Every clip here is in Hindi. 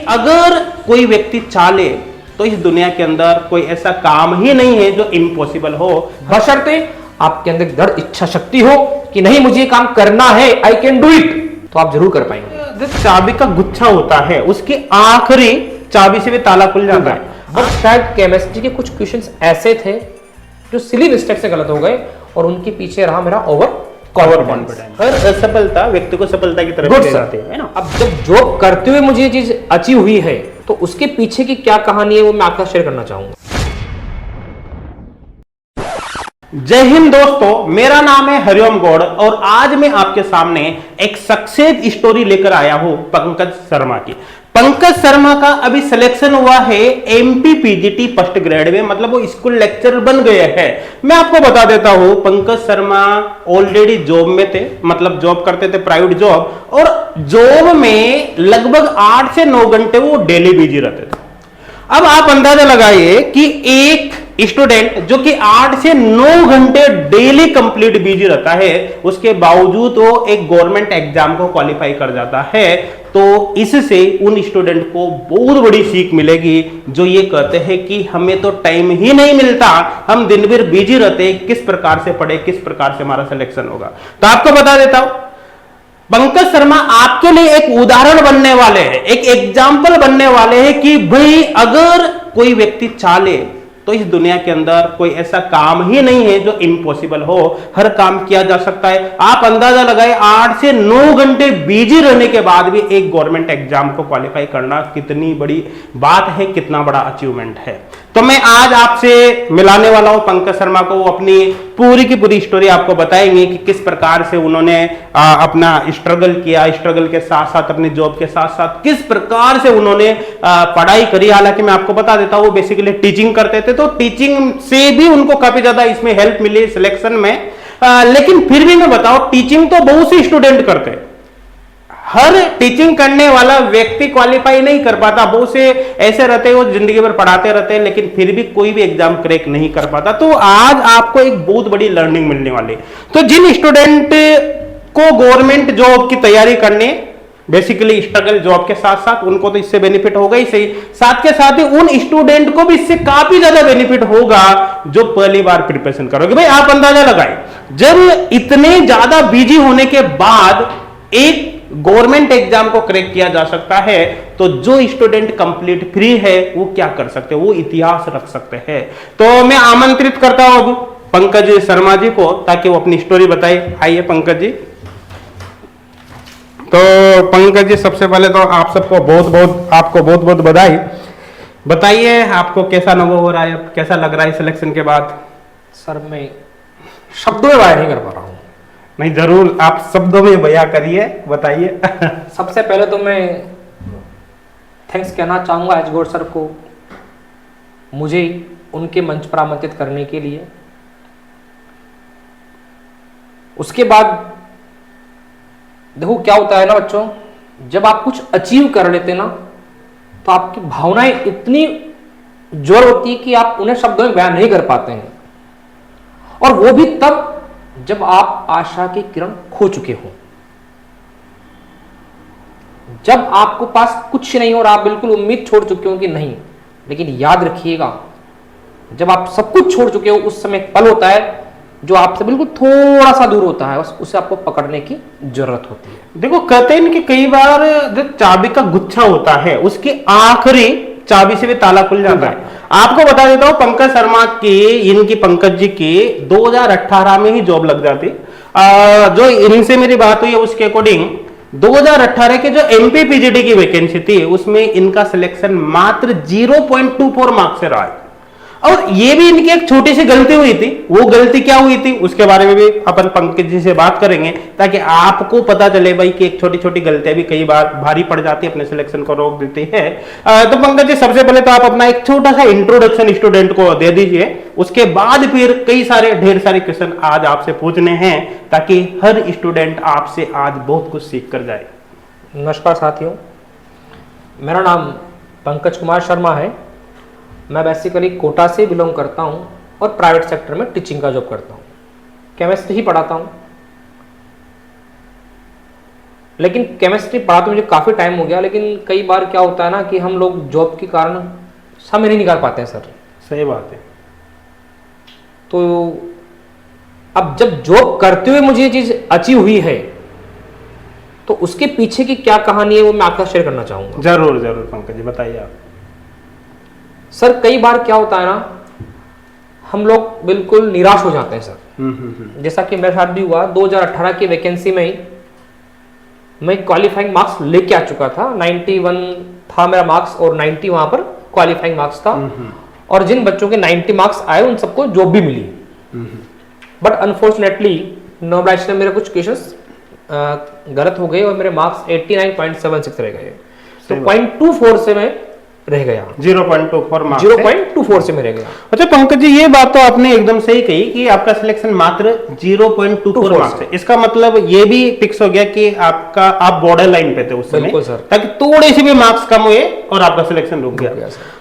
अगर कोई व्यक्ति चाहे तो इस दुनिया के अंदर कोई ऐसा काम ही नहीं है जो इम्पॉसिबल हो, बशर्ते आपके अंदर दृढ़ इच्छा शक्ति हो कि नहीं मुझे ये काम करना है, आई कैन डू इट, तो आप जरूर कर पाएंगे। जो चाबी का गुच्छा होता है उसकी आखिरी चाबी से भी ताला खुल जाता है। और शायद केमिस्ट्री के कुछ क्वेश्चंस ऐसे थे जो सिली मिस्टेक से गलत हो गए और उनके पीछे रहा मेरा ओवर कॉन्फिडेंस। हर असफलता व्यक्ति को सफलता की तरफ ले जाती है ना। अब जब जॉब करते हुए मुझे ये चीज अचीव हुई है तो उसके पीछे की क्या कहानी है वो मैं आपके साथ शेयर करना चाहूंगा। जय हिंद दोस्तों, मेरा नाम है हरिओम गौड़ और आज मैं आपके सामने एक सक्सेस स्टोरी लेकर आया हूं पंकज शर्मा की। पंकज शर्मा का अभी सिलेक्शन हुआ है एमपी पीजीटी फर्स्ट ग्रेड में, मतलब वो स्कूल लेक्चरर बन गए हैं। मैं आपको बता देता हूं, पंकज शर्मा ऑलरेडी जॉब में थे, मतलब जॉब करते थे प्राइवेट जॉब, और जॉब में लगभग 8 से 9 घंटे वो डेली बिजी रहते थे। अब आप अंदाजा लगाइए कि एक स्टूडेंट जो कि 8 से 9 घंटे डेली कंप्लीट बिजी रहता है, उसके बावजूद वो एक गवर्नमेंट एग्जाम को क्वालिफाई कर जाता है। तो इससे उन स्टूडेंट को बहुत बड़ी सीख मिलेगी जो ये कहते हैं कि हमें तो टाइम ही नहीं मिलता, हम दिन भर बिजी रहते, किस प्रकार से पढ़े, किस प्रकार से हमारा सिलेक्शन होगा। तो आपको बता देता हूं, पंकज शर्मा आपके लिए एक उदाहरण बनने वाले हैं, एक एग्जाम्पल बनने वाले हैं कि भाई अगर कोई व्यक्ति चाहे तो इस दुनिया के अंदर कोई ऐसा काम ही नहीं है जो इम्पॉसिबल हो, हर काम किया जा सकता है। आप अंदाजा लगाए 8 से 9 घंटे बिजी रहने के बाद भी एक गवर्नमेंट एग्जाम को क्वालिफाई करना कितनी बड़ी बात है, कितना बड़ा अचीवमेंट है। तो मैं आज आपसे मिलाने वाला हूं पंकज शर्मा को, वो अपनी पूरी की पूरी स्टोरी आपको बताएंगे कि किस प्रकार से उन्होंने अपना स्ट्रगल किया, स्ट्रगल के साथ साथ अपने जॉब के साथ साथ किस प्रकार से उन्होंने पढ़ाई करी। हालांकि मैं आपको बता देता हूं, वो बेसिकली टीचिंग करते थे, तो टीचिंग से भी उनको काफी ज्यादा इसमें हेल्प मिली सिलेक्शन में। लेकिन फिर भी मैं बताऊं, टीचिंग तो बहुत से स्टूडेंट करते हैं, हर टीचिंग करने वाला व्यक्ति क्वालिफाई नहीं कर पाता। बहुत से ऐसे रहते हैं वो जिंदगी भर पढ़ाते रहते हैं लेकिन फिर भी कोई भी एग्जाम क्रैक नहीं कर पाता। तो आज आपको एक बहुत बड़ी लर्निंग मिलने वाली है। तो जिन स्टूडेंट को गवर्नमेंट जॉब की तैयारी करनी, बेसिकली स्ट्रगल जॉब के साथ साथ, उनको तो इससे बेनिफिट होगा ही सही, साथ के साथ ही उन स्टूडेंट को भी इससे काफी ज्यादा बेनिफिट होगा जो पहली बार प्रिपरेशन करोगे। भाई आप अंदाजा लगाए, जब इतने ज्यादा बिजी होने के बाद एक गवर्नमेंट एग्जाम को क्रैक किया जा सकता है, तो जो स्टूडेंट कंप्लीट फ्री है वो क्या कर सकते हैं, वो इतिहास रख सकते हैं। तो मैं आमंत्रित करता हूं अब पंकज शर्मा जी को ताकि वो अपनी स्टोरी बताए। आइए पंकज जी। तो पंकज जी, सबसे पहले तो आप सबको आपको बहुत बहुत बधाई। बताइए आपको कैसा अनुभव हो रहा है, कैसा लग रहा है सिलेक्शन के बाद? सर मैं शब्दों में बयान नहीं कर पा रहा हूं। नहीं, जरूर आप शब्दों में बयां करिए, बताइए। सबसे पहले तो मैं थैंक्स कहना चाहूंगा एच गौड़ सर को, मुझे उनके मंच पर आमंत्रित करने के लिए। उसके बाद देखो क्या होता है ना बच्चों, जब आप कुछ अचीव कर लेते ना तो आपकी भावनाएं इतनी जोर होती है कि आप उन्हें शब्दों में बयान नहीं कर पाते हैं, और वो भी तब जब आप आशा की किरण खो चुके हो, जब आपको पास कुछ नहीं और आप बिल्कुल उम्मीद छोड़ चुके हो कि नहीं। लेकिन याद रखिएगा, जब आप सब कुछ छोड़ चुके हो उस समय एक पल होता है जो आपसे बिल्कुल थोड़ा सा दूर होता है, उसे आपको पकड़ने की जरूरत होती है। देखो, कहते हैं कि कई बार जो चाबी का गुच्छा होता है उसकी आखिरी चाबी से भी ताला खुल जाता है। आपको बता देता हूं, पंकज शर्मा की, पंकज जी की 2018 में ही जॉब लग जाती। जो इनसे मेरी बात हुई है उसके अकॉर्डिंग 2018 के जो एमपी पीजीटी की वैकेंसी थी उसमें इनका सिलेक्शन मात्र 0.24 मार्क्स से रहा है। और ये भी इनकी एक छोटी सी गलती हुई थी। वो गलती क्या हुई थी उसके बारे में भी अपन पंकज जी से बात करेंगे ताकि आपको पता चले भाई कि एक छोटी छोटी गलतियां भी कई बार भारी पड़ जाती है, अपने सिलेक्शन को रोक देती है। तो पंकज जी, सबसे पहले तो आप अपना एक छोटा सा इंट्रोडक्शन स्टूडेंट को दे दीजिए, उसके बाद फिर ढेर सारे क्वेश्चन आज आपसे पूछने हैं ताकि हर स्टूडेंट आपसे आज बहुत कुछ सीख कर जाए। नमस्कार साथियों, मेरा नाम पंकज कुमार शर्मा है। मैं बेसिकली कोटा से बिलोंग करता हूं और प्राइवेट सेक्टर में टीचिंग का जॉब करता हूं, केमिस्ट्री ही पढ़ाता हूं। लेकिन केमिस्ट्री पढ़ा तो मुझे काफ़ी टाइम हो गया, लेकिन कई बार क्या होता है ना कि हम लोग जॉब के कारण समय नहीं निकाल पाते हैं सर। सही बात है। तो अब जब जॉब करते हुए मुझे ये चीज़ अचीव हुई है, तो उसके पीछे की क्या कहानी है वो मैं आपका शेयर करना चाहूँगा। जरूर जरूर पंकज जी, बताइए आप। सर कई बार क्या होता है ना, हम लोग बिल्कुल निराश हो जाते हैं सर। जैसा कि मेरे साथ भी हुआ 2018 की वैकेंसी में ही मैं क्वालिफाइंग मार्क्स लेके आ चुका था। 91 था मेरा मार्क्स और 90 वहां पर क्वालिफाइंग मार्क्स था। और जिन बच्चों के 90 मार्क्स आए उन सबको जॉब भी मिली। बट अनफॉर्चुनेटली नोबलाइश में मेरे कुछ क्वेश्चंस गलत हो गए और मेरे मार्क्स 89.76 रह गए। तो 0.24 से मैं रह गया, 0.24 मार्क्स 0.24 से मैं रह गया। अच्छा पंकज जी, ये बात तो आपने एकदम सही कही कि आपका सिलेक्शन मात्र 0.24 मार्क्स है। इसका मतलब ये भी फिक्स हो गया कि आपका आप बॉर्डर लाइन पे थे उस समय, बिल्कुल सर। ताकि थोड़े से भी मार्क्स कम हुए और आपका सिलेक्शन रुक गया। सर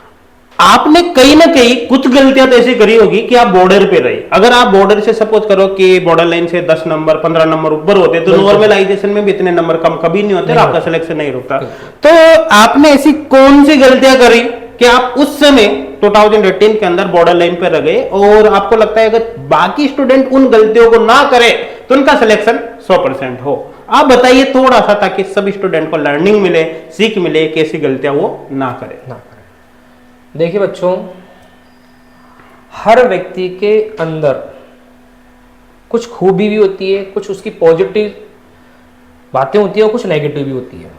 आपने कहीं ना कहीं कुछ गलतियां तो ऐसी करी होगी कि आप बॉर्डर पे रहे। अगर आप बॉर्डर से सपोज करो कि बॉर्डर लाइन से 10 नंबर 15 नंबर ऊपर होते तो नॉर्मलाइजेशन में भी इतने नंबर कम कभी नहीं होते और आपका सिलेक्शन नहीं रुकता। तो आपने ऐसी कौन सी गलतियां करी कि आप उस समय 2018 के अंदर बॉर्डर लाइन पे रह गए और आपको लगता है अगर बाकी स्टूडेंट उन गलतियों को ना करे तो उनका सिलेक्शन 100% हो? आप बताइए थोड़ा सा, ताकि सभी स्टूडेंट को लर्निंग मिले, सीख मिले कि ऐसी गलतियां वो ना करे। देखिए बच्चों, हर व्यक्ति के अंदर कुछ खूबी भी होती है, कुछ उसकी पॉजिटिव बातें होती है और कुछ नेगेटिव भी होती है।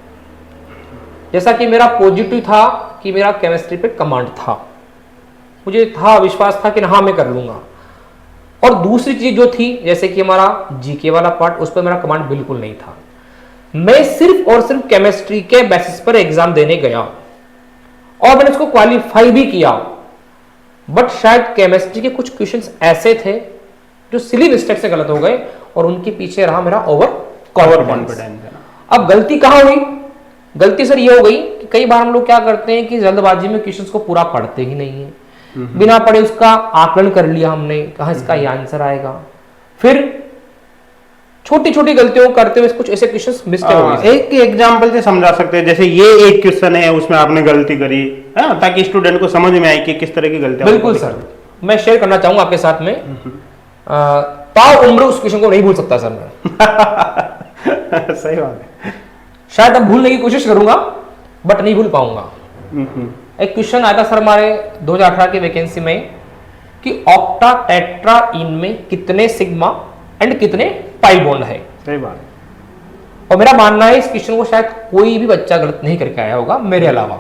जैसा कि मेरा पॉजिटिव था कि मेरा केमिस्ट्री पे कमांड था, मुझे था विश्वास था कि हाँ मैं कर लूंगा। और दूसरी चीज जो थी, जैसे कि हमारा जीके वाला पार्ट, उस पर मेरा कमांड बिल्कुल नहीं था। मैं सिर्फ और सिर्फ केमिस्ट्री के बेसिस पर एग्जाम देने गया और मैंने उसको क्वालिफाई भी किया। बट शायद केमिस्ट्री के कुछ क्वेश्चंस ऐसे थे जो सिली मिस्टेक से गलत हो गए और उनके पीछे रहा मेरा ओवर कॉन्फिडेंस। अब गलती कहां हुई? गलती सर ये हो गई कि कई बार हम लोग क्या करते हैं कि जल्दबाजी में क्वेश्चंस को पूरा पढ़ते ही नहीं है, बिना पढ़े उसका आकलन कर लिया हमने, कहा इसका ये आंसर आएगा। फिर छोटी छोटी गलतियों करते हुए कुछ ऐसे क्वेश्चंस मिस कर गए। एक एग्जांपल से समझा सकते हैं, जैसे ये एक क्वेश्चन है उसमें आपने गलती करी है, ताकि स्टूडेंट को समझ में आए कि किस तरह की गलतियां। बिल्कुल सर, मैं शेयर करना चाहूंगा आपके साथ में। ताऊ उम्र उस क्वेश्चन को नहीं भूल सकता सर मैं। सही बात है। शायद अब भूलने की कोशिश करूंगा बट नहीं भूल पाऊंगा। एक क्वेश्चन आया था सर हमारे 2018 की वैकेंसी में कि ऑक्टा टेट्राइन में कितने सिग्मा एंड कितने पाई बॉन्ड है। सही बात है। और मेरा मानना है इस क्वेश्चन को शायद कोई भी बच्चा गलत नहीं करके आया होगा मेरे अलावा।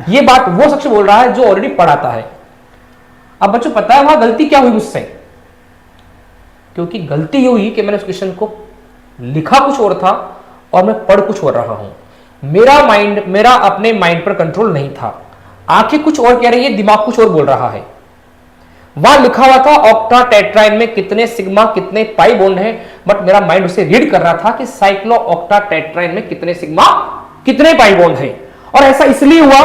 ये बात वो शख्स बोल रहा है जो ऑलरेडी पढ़ाता है। अब बच्चों पता है वहां गलती क्या हुई मुझसे? क्योंकि गलती ये हुई कि मैंने उस क्वेश्चन को लिखा कुछ और था और मैं पढ़ कुछ और रहा हूं। मेरा अपने माइंड पर कंट्रोल नहीं था। आंखें कुछ और कह रही है, दिमाग कुछ और बोल रहा है। वहां लिखा हुआ था ऑक्टा टेट्राइन में कितने सिग्मा कितने पाई बॉन्ड है, बट मेरा माइंड उसे रीड कर रहा था कि साइक्लो ऑक्टा टेट्राइन में कितने सिग्मा कितने पाई बॉन्ड है। और ऐसा इसलिए हुआ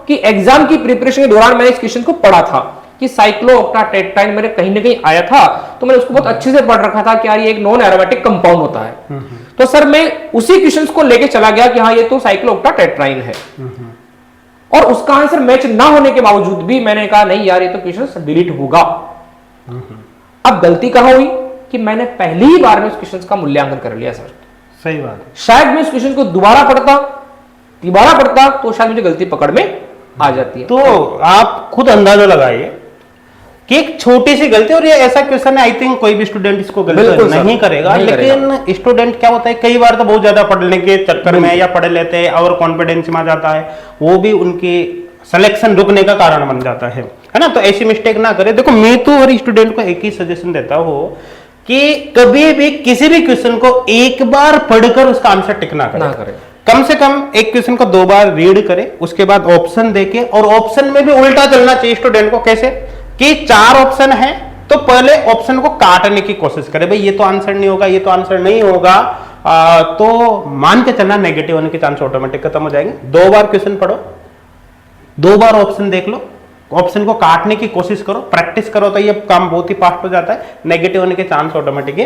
कि एग्जाम की प्रिपरेशन के दौरान मैंने इस क्वेश्चन को पढ़ा था कि साइक्लो ऑक्टा टेट्राइन मेरे कहीं ना कहीं आया था, तो मैंने उसको बहुत अच्छे से पढ़ रखा था कि यार ये एक नॉन एरोमेटिक कंपाउंड होता है। तो सर मैं उसी क्वेश्चन को लेके चला गया कि हाँ ये तो साइक्लो ऑक्टा टेट्राइन है। और उसका आंसर मैच ना होने के बावजूद भी मैंने कहा नहीं यार ये तो क्वेश्चन डिलीट होगा। अब गलती कहां हुई कि मैंने पहली ही बार में उस क्वेश्चन का मूल्यांकन कर लिया सर। सही बात है। शायद मैं उस क्वेश्चन को दोबारा पढ़ता तो शायद मुझे गलती पकड़ में आ जाती है। तो आप खुद अंदाजा लगाइए कि एक छोटी सी गलती, और ये ऐसा क्वेश्चन है आई थिंक कोई भी स्टूडेंट इसको गलती नहीं करेगा, लेकिन स्टूडेंट क्या होता है कई बार तो बहुत ज्यादा पढ़ने के चक्कर में या पढ़ लेते हैं और कॉन्फिडेंस में आ जाता है, वो भी उनके सिलेक्शन रुकने का कारण बन जाता है ना। तो ऐसी मिस्टेक ना करें। देखो मैं तो हर स्टूडेंट को एक ही सजेशन देता हूं कि कभी भी किसी भी क्वेश्चन को एक बार पढ़कर उसका आंसर टिक ना करें। कम से कम एक क्वेश्चन को 2 बार रीड करें, उसके बाद ऑप्शन देके, और ऑप्शन में भी उल्टा चलना चाहिए स्टूडेंट को। कैसे कि 4 ऑप्शन है तो पहले ऑप्शन को काटने की कोशिश करें, भाई ये तो आंसर नहीं होगा, ये तो आंसर नहीं होगा, तो मान के चलना नेगेटिव होने के चांस ऑटोमेटिक खत्म हो जाएंगे। 2 बार क्वेश्चन पढ़ो, 2 बार ऑप्शन देख लो, ऑप्शन को काटने की कोशिश करो, प्रैक्टिस करो, तो ये काम बहुत ही फास्ट हो जाता है, नेगेटिव होने के चांस ऑटोमेटिक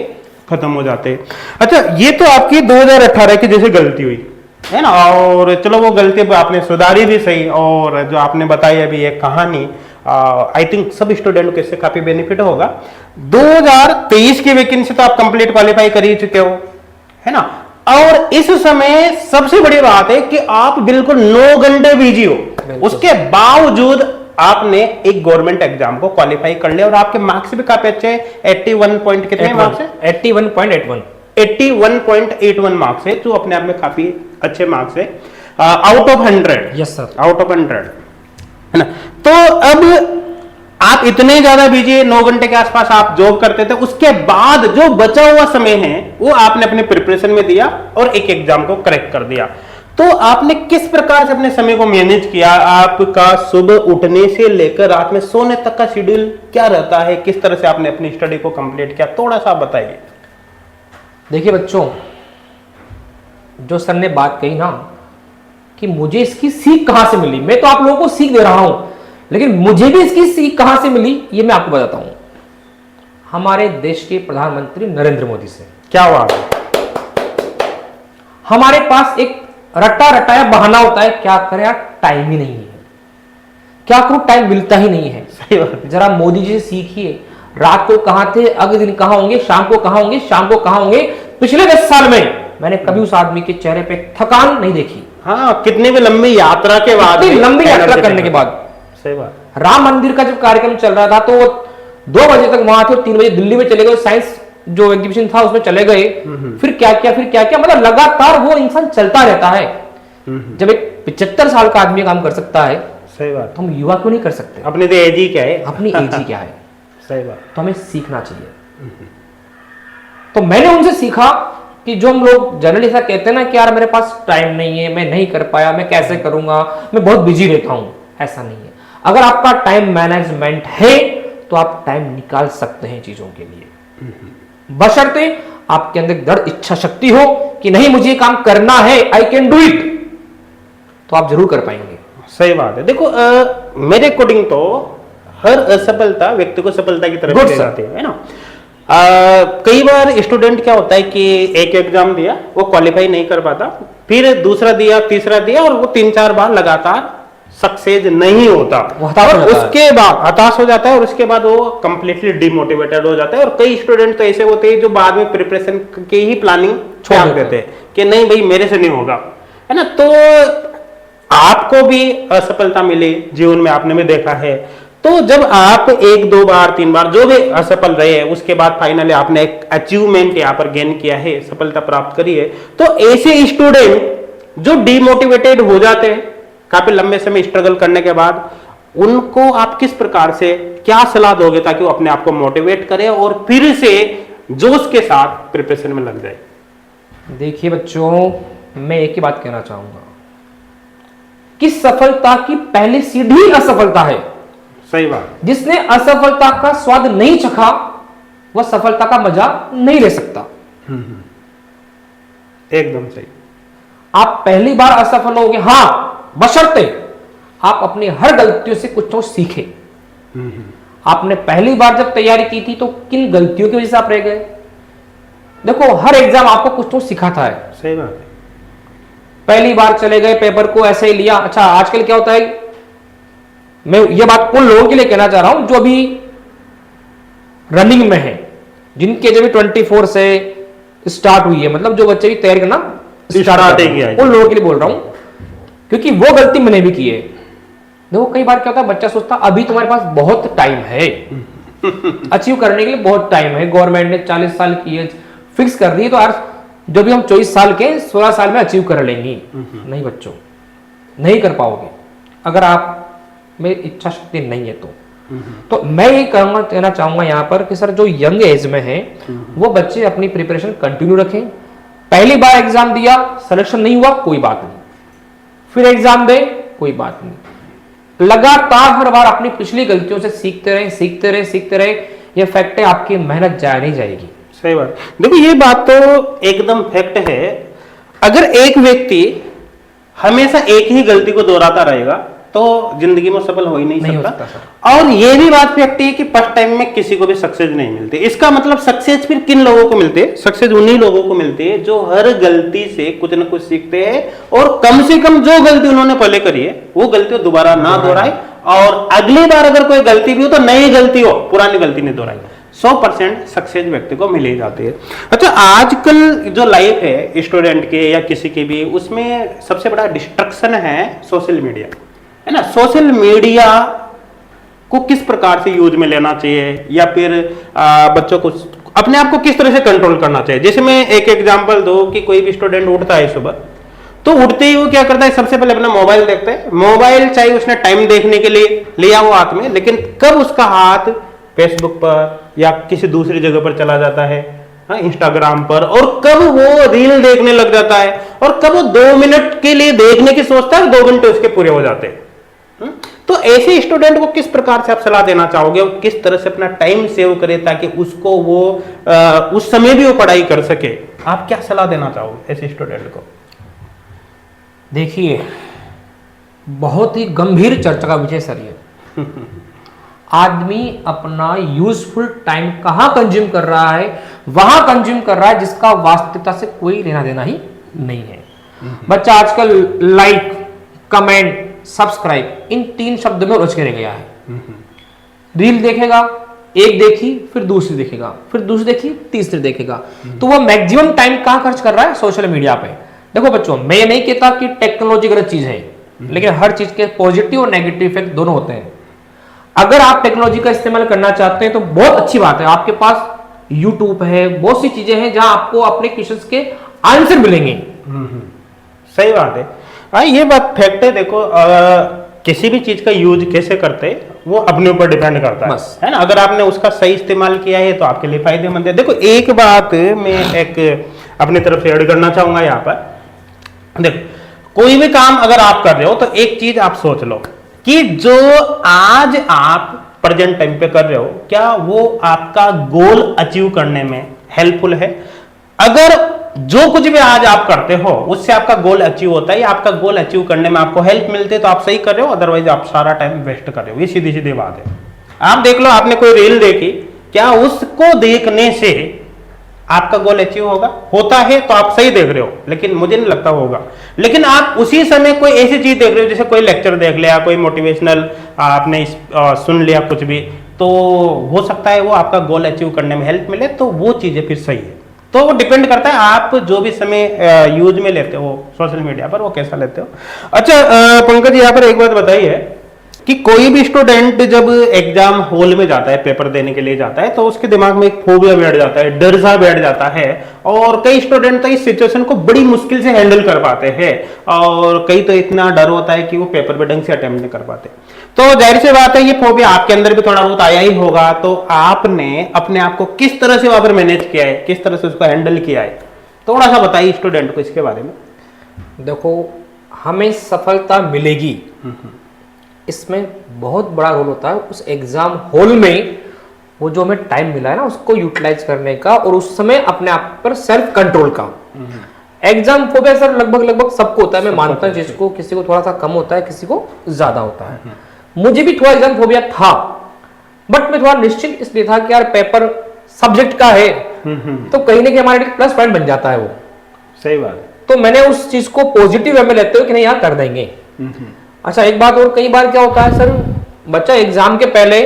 खत्म हो जाते हैं। अच्छा, ये तो आपकी 2018 की जैसे गलती हुई है ना, और चलो वो गलती आपने सुधारी भी सही, और जो आपने बताई अभी एक कहानी, आई थिंक सब स्टूडेंट को इससे काफी बेनिफिट होगा। 2023 की वैकेंसी तो आप कंप्लीट क्वालिफाई कर ही चुके हो, है ना, और इस समय सबसे बड़ी बात है कि आप बिल्कुल 9 घंटे बिजी हो, उसके बावजूद आपने एक गवर्नमेंट एग्जाम को क्वालिफाई कर लिया, और आपके मार्क्स भी काफी अच्छे हैं। 81 पॉइंट कितने मार्क्स है? 81.81 81.81 मार्क्स है, जो अपने आप में काफी अच्छे मार्क्स है, out of 100। Yes sir, out of 100, है ना। तो अब आप इतने ज्यादा बिजी, 9 घंटे के आसपास आप जॉब करते थे, उसके बाद जो बचा हुआ समय है वो आपने अपने प्रिपरेशन में दिया और एक एग्जाम को क्रैक कर दिया। तो आपने किस प्रकार से अपने समय को मैनेज किया? आपका सुबह उठने से लेकर रात में सोने तक का शेड्यूल क्या रहता है? किस तरह से आपने अपनी स्टडी को कंप्लीट किया, थोड़ा सा बताइए। देखिए बच्चों, जो सर ने बात कही ना कि मुझे इसकी सीख कहां से मिली, मैं तो आप लोगों को सीख दे रहा हूं, लेकिन मुझे भी इसकी सीख कहां से मिली ये मैं आपको बताता हूं। हमारे देश के प्रधानमंत्री नरेंद्र मोदी से। क्या बात है। हमारे पास एक रट्टा रटाया बहाना होता है, क्या करें यार, टाइम ही नहीं है, क्या करूं, टाइम मिलता ही नहीं है। सही बात। जरा मोदी जी से सीखिए, रात को कहां थे, अगले दिन कहां होंगे, शाम को कहां होंगे, शाम को कहां होंगे। पिछले 10 साल में मैंने कभी उस आदमी के चेहरे पे थकान नहीं देखी। हाँ, कितने भी लंबी यात्रा के बाद, लंबी यात्रा करने के बाद। सही बात। राम मंदिर का जब कार्यक्रम चल रहा था तो वो 2 बजे तक वहां थे, 3 बजे दिल्ली में चले गए, साइंस जो एग्जीबिशन था उसमें चले गए, फिर क्या क्या, मतलब लगातार वो इंसान चलता रहता है। जब एक 75 साल का आदमी काम कर सकता है, सही बात, तो हम युवा क्यों नहीं कर सकते? अपनी तो एज ही क्या है, अपनी एज ही क्या है। सही बात। तो हमें सीखना चाहिए। तो मैंने उनसे सीखा कि जो हम लोग जनरली ऐसा कहते हैं ना कि यार मेरे पास टाइम नहीं है, मैं नहीं कर पाया, मैं कैसे करूंगा, मैं बहुत बिजी रहता हूं, ऐसा नहीं है। अगर आपका टाइम मैनेजमेंट है तो आप टाइम निकाल सकते हैं चीजों के लिए, बशर्ते आपके अंदर दृढ़ इच्छा शक्ति हो कि नहीं मुझे काम करना है, आई कैन डू इट, तो आप जरूर कर पाएंगे। सही बात है। देखो मेरे अकॉर्डिंग तो हर असफलता व्यक्ति को सफलता की तरफ ले जाती है ना। कई बार स्टूडेंट क्या होता है कि एक एग्जाम दिया, वो क्वालिफाई नहीं कर पाता, फिर दूसरा दिया, तीसरा दिया, और वो 3-4 बार लगातार सक्सेस नहीं होता, और उसके बाद हताश हो जाता है, और उसके बाद वो कंप्लीटली डिमोटिवेटेड हो जाता है। और कई स्टूडेंट तो ऐसे होते हैं जो बाद में प्रिपरेशन की ही प्लानिंग छोड़ देते हैं कि नहीं भाई मेरे से नहीं होगा, है ना। तो आपको भी असफलता मिली जीवन में, आपने भी देखा है। तो जब आप 1, 2 बार, 3 बार जो भी असफल रहे हैं, उसके बाद फाइनली आपने एक अचीवमेंट यहाँ पर गेन किया है, सफलता प्राप्त करी है, तो ऐसे स्टूडेंट जो डिमोटिवेटेड हो जाते हैं काफी लंबे समय स्ट्रगल करने के बाद, उनको आप किस प्रकार से क्या सलाह दोगे ताकि वो अपने आप को मोटिवेट करे और फिर से जोश के साथ प्रिपरेशन में लग जाए? देखिए बच्चों, मैं एक ही बात कहना चाहूंगा कि सफलता की पहली सीढ़ी असफलता है। सही बात। जिसने असफलता का स्वाद नहीं चखा वह सफलता का मजा नहीं ले सकता। एकदम सही। आप पहली बार असफल होगे, हां, बशर्ते आप अपनी हर गलतियों से कुछ तो सीखे। आपने पहली बार जब तैयारी की थी तो किन गलतियों की वजह से आप रह गए? देखो, हर एग्जाम आपको कुछ तो सिखाता है। सही बात है। पहली बार चले गए, पेपर को ऐसे ही लिया। अच्छा, आजकल क्या होता है, मैं ये बात उन लोगों के लिए कहना चाह रहा हूं जो अभी रनिंग में है, जिनके जब 24 से स्टार्ट हुई है, मतलब जो बच्चे भी तैयारी करना स्टार्ट किया है, उन लोगों के लिए बोल रहा हूं, क्योंकि वो गलती मैंने भी की है। देखो, कई बार क्या होता है, बच्चा सोचता अभी तुम्हारे पास बहुत टाइम है, अचीव करने के लिए बहुत टाइम है, गवर्नमेंट ने 40 साल की एज फिक्स कर दी, तो यार जो भी हम 24 साल के 16 साल में अचीव कर लेंगे। नहीं बच्चों, नहीं कर पाओगे अगर आप में इच्छा शक्ति नहीं है तो मैं ये कहना चाहूंगा यहाँ पर कि सर जो यंग एज में है वो बच्चे अपनी प्रिपरेशन कंटिन्यू रखें। पहली बार एग्जाम दिया, सिलेक्शन नहीं हुआ, कोई बात नहीं, फिर एग्जाम दे, कोई बात नहीं, लगातार हर बार अपनी पिछली गलतियों से सीखते रहे, सीखते रहे, सीखते रहे। ये फैक्ट है, आपकी मेहनत जाया नहीं जाएगी। सही बात। देखो, ये बात तो एकदम फैक्ट है। अगर एक व्यक्ति हमेशा एक ही गलती को दोहराता रहेगा तो जिंदगी में सफल हो ही नहीं हो सकता। सकता और ये भी बात फैक्ट है कि फर्स्ट टाइम में किसी को भी सक्सेस नहीं मिलती। इसका मतलब सक्सेस फिर किन लोगों को मिलते है? सक्सेस उन्हीं लोगों को मिलती है जो हर गलती से कुछ ना कुछ सीखते हैं और कम से कम जो गलती उन्होंने पहले करी है वो गलती दोबारा ना दोहराए, और अगली बार अगर कोई गलती भी हो तो नई गलती हो, पुरानी गलती नहीं दोहराई। 100% सक्सेस व्यक्ति को मिल ही जाती है। अच्छा, आजकल जो लाइफ है स्टूडेंट के या किसी के भी, उसमें सबसे बड़ा डिस्ट्रक्शन है सोशल मीडिया, है ना। सोशल मीडिया को किस प्रकार से यूज में लेना चाहिए, या फिर बच्चों को अपने आप को किस तरह से कंट्रोल करना चाहिए? जैसे मैं एक एग्जांपल दूं कि कोई भी स्टूडेंट उठता है सुबह, तो उठते ही वो क्या करता है, सबसे पहले अपना मोबाइल देखता है। मोबाइल चाहे उसने टाइम देखने के लिए लिया हो हाथ में, लेकिन कब उसका हाथ फेसबुक पर या किसी दूसरी जगह पर चला जाता है, इंस्टाग्राम पर, और कब वो रील देखने लग जाता है, और कब वो 2 मिनट के लिए देखने की सोचता है, 2 घंटे उसके पूरे हो जाते हैं। तो ऐसे स्टूडेंट को किस प्रकार से आप सलाह देना चाहोगे, और किस तरह से अपना टाइम सेव करे ताकि उसको वो उस समय भी वो पढ़ाई कर सके? आप क्या सलाह देना चाहोगे ऐसे स्टूडेंट को? देखिए, बहुत ही गंभीर चर्चा का विषय सर ये। आदमी अपना यूजफुल टाइम कहां कंज्यूम कर रहा है, वहां कंज्यूम कर रहा है जिसका वास्तविकता से कोई लेना देना ही नहीं है। बच्चा आजकल लाइक, कमेंट, सब्सक्राइब, इन 3 शब्द में उलझ के रह गया है। रील देखेगा, एक देखी, फिर दूसरी देखेगा, फिर दूसरी देखी, तीसरी देखेगा, तो वह मैक्सिमम टाइम कहां खर्च कर रहा है? सोशल मीडिया पे। देखो बच्चों, मैं ये नहीं कहता कि टेक्नोलॉजी गलत चीज है, लेकिन हर चीज के पॉजिटिव और नेगेटिव इफेक्ट दोनों होते हैं। अगर आप टेक्नोलॉजी का इस्तेमाल करना चाहते हैं तो बहुत अच्छी बात है, आपके पास यूट्यूब है, बहुत सी चीजें हैं जहां आपको अपने क्वेश्चंस के आंसर मिलेंगे। सही बात है। हाँ, ये बात फैक्ट है। देखो, किसी भी चीज का यूज कैसे करते हैं वो अपने ऊपर डिपेंड करता है ना। अगर आपने उसका सही इस्तेमाल किया है तो आपके लिए फायदेमंद है। देखो, एक बात मैं एक अपनी तरफ से ऐड करना चाहूंगा यहाँ पर। देखो, कोई भी काम अगर आप कर रहे हो तो एक चीज आप सोच लो कि जो आज आप प्रेजेंट टाइम पे कर रहे हो, क्या वो आपका गोल अचीव करने में हेल्पफुल है? अगर जो कुछ भी आज आप करते हो उससे आपका गोल अचीव होता है, या आपका गोल अचीव करने में आपको हेल्प मिलती है, तो आप सही कर रहे हो, अदरवाइज आप सारा टाइम वेस्ट कर रहे हो। ये सीधी सीधी बात है। आप देख लो, आपने कोई रील देखी, क्या उसको देखने से आपका गोल अचीव होगा? होता है तो आप सही देख रहे हो, लेकिन मुझे नहीं लगता होगा। लेकिन आप उसी समय कोई ऐसी चीज देख रहे हो, जैसे कोई लेक्चर देख लिया, कोई मोटिवेशनल आपने सुन लिया कुछ भी, तो हो सकता है वो आपका गोल अचीव करने में हेल्प मिले, तो वो चीजें फिर सही है। तो वो डिपेंड करता है आप जो भी समय यूज में लेते हो सोशल मीडिया पर, वो कैसा लेते हो। अच्छा पंकज, यहाँ पर एक बात बताइए कि कोई भी स्टूडेंट जब एग्जाम हॉल में जाता है, पेपर देने के लिए जाता है, तो उसके दिमाग में एक फोबिया बैठ जाता है, डर सा बैठ जाता है, और कई स्टूडेंट तो इस सिचुएशन को बड़ी मुश्किल से हैंडल कर पाते हैं, और कई तो इतना डर होता है कि वो पेपर पे ढंग से अटेम्प्ट नहीं कर पाते। तो जाहिर सी बात है, ये फोबिया आपके अंदर भी थोड़ा बहुत आया ही होगा। तो आपने अपने आप को किस तरह से वहां पर मैनेज किया है, किस तरह से उसको हैंडल किया है, थोड़ा सा बताइए स्टूडेंट को इसके बारे में। देखो, हमें सफलता मिलेगी, इसमें बहुत बड़ा रोल होता है उस एग्जाम हॉल में वो जो हमें टाइम मिला है ना, उसको यूटिलाइज करने का, और उस समय अपने आप पर सेल्फ कंट्रोल का। एग्जाम फोबिया सर लगभग सबको होता है, मैं मानता हूं जिसको, किसी को थोड़ा सा कम होता है, किसी को ज्यादा होता है। मुझे भी थोड़ा एग्जाम फोबिया था, बट मैं थोड़ा निश्चित इसलिए था कि यार पेपर सब्जेक्ट का है, तो कहीं ना कहीं हमारे लिए प्लस पॉइंट बन जाता है वो। सही बात है। तो मैंने उस चीज को पॉजिटिव वे में लेते हुए कि नहीं यार कर देंगे। अच्छा, एक बात और, कई बार क्या होता है सर, बच्चा एग्जाम के पहले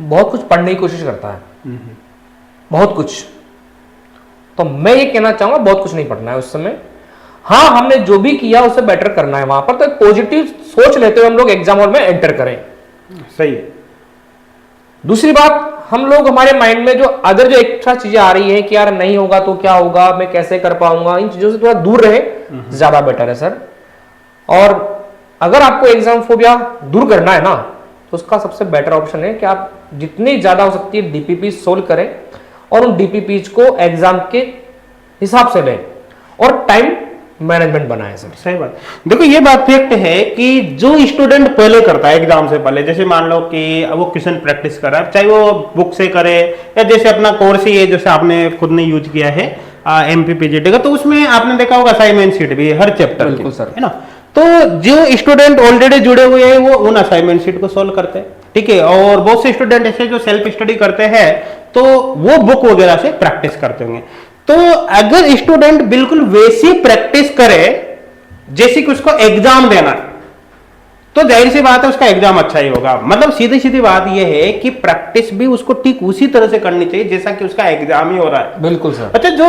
बहुत कुछ पढ़ने की कोशिश करता है, बहुत कुछ। तो मैं ये कहना चाहूंगा, बहुत कुछ नहीं पढ़ना है उस समय। हाँ, हमने जो भी किया उसे बेटर करना है वहां पर, तो एक पॉजिटिव सोच लेते हुए हम लोग एग्जाम हॉल में एंटर करें। सही है। दूसरी बात, हम लोग हमारे माइंड में जो अदर जो एक्स्ट्रा चीजें आ रही है कि यार नहीं होगा तो क्या होगा, मैं कैसे कर पाऊंगा, इन चीजों से थोड़ा दूर रहे, ज्यादा बेटर है सर। और अगर आपको एग्जाम फोबिया दूर करना है ना, तो उसका सबसे बेटर ऑप्शन है कि आप जितनी ज्यादा हो सकती है डीपीपी सोल्व करें, और उन डीपीपीज को एग्जाम के हिसाब से लें, और टाइम मैनेजमेंट बनाएं सर। सही बात। देखो, ये बात फैक्ट है कि जो स्टूडेंट पहले करता है एग्जाम से पहले, जैसे मान लो कि वो क्वेश्चन प्रैक्टिस कर रहा है, चाहे वो बुक से करे या जैसे अपना कोर्स ही है, जैसे आपने खुद ने यूज किया है एमपीपीजीटी का, तो उसमें आपने देखा होगा असाइनमेंट शीट भी है हर चैप्टर की, है ना। तो जो स्टूडेंट ऑलरेडी जुड़े हुए हैं वो उन असाइनमेंट शीट को सोल्व करते हैं, ठीक है। और बहुत से स्टूडेंट ऐसे जो सेल्फ स्टडी करते हैं तो वो बुक वगैरह से प्रैक्टिस करते होंगे। तो अगर स्टूडेंट बिल्कुल वैसी प्रैक्टिस करे जैसे कि उसको एग्जाम देना है, तो जाहिर सी बात है उसका एग्जाम अच्छा ही होगा। मतलब सीधी सीधी बात यह है कि प्रैक्टिस भी उसको ठीक उसी तरह से करनी चाहिए जैसा कि उसका एग्जाम ही हो रहा है। बिल्कुल सर। अच्छा, जो